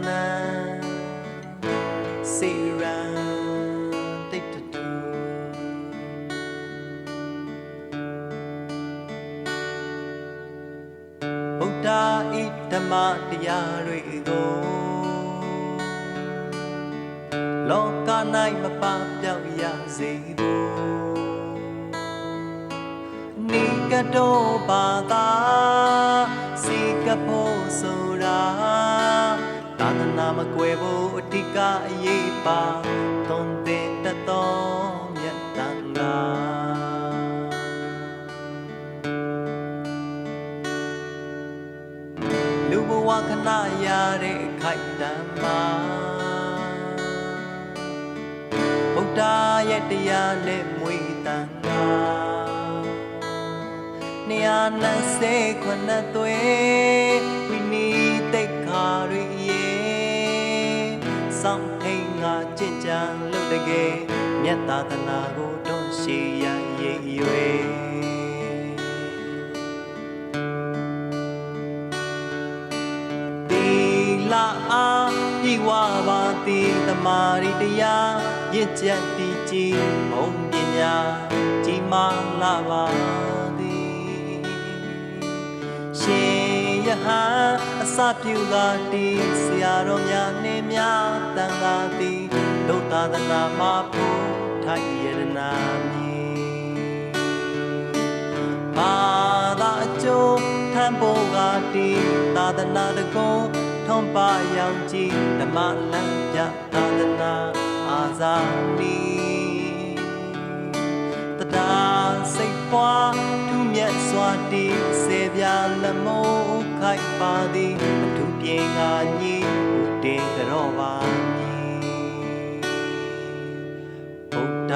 na sira take to do Buddha idama diya rui go Loka nai ma pa pyao ya se bo Ni ka do ba da si ka pho so ra Ta na ma kwe bo ti ka ye pa ton te ta to myat tan ga Lu bo wa khana ya de khai tan ma Buddhaရဲ့တရားနဲ့မွေးတန်တာ229သွေဝိနိတိတ်ခါရီစောင့်ထိန်ငါကြင်ကြံလို့တကယ်မြတ်သာသနာကိုတွန်းရှည်ရရိပ်ရွယ်လာအားဤဝပါတိတမာရိတရားရင့်ကျက်တည်ကြည်ဘုံပညာကြီးမားလာပါသည်ရှင်ယဟန်အစပြုကားတည်ဆရာတော်များနှင့်များတန်ခါသည်ဒုသာသနာမှာဖို့ထိုက်ရတနာမည်ဘာသာအကျိုးထံဖို့ကားတည်သာသနာတကုံထုံးပါရောင်ကြည်ဓမ္မလမ်းပြသာသနာအာဇာနည်တရားစိတ်ပွားထူးမြတ်စွာတည်စေပြလက်မိုးခိုက်ပါသည်အထူးပြေငါညီဦးတင်ကြောပါမည်ဗုဒ္ဓ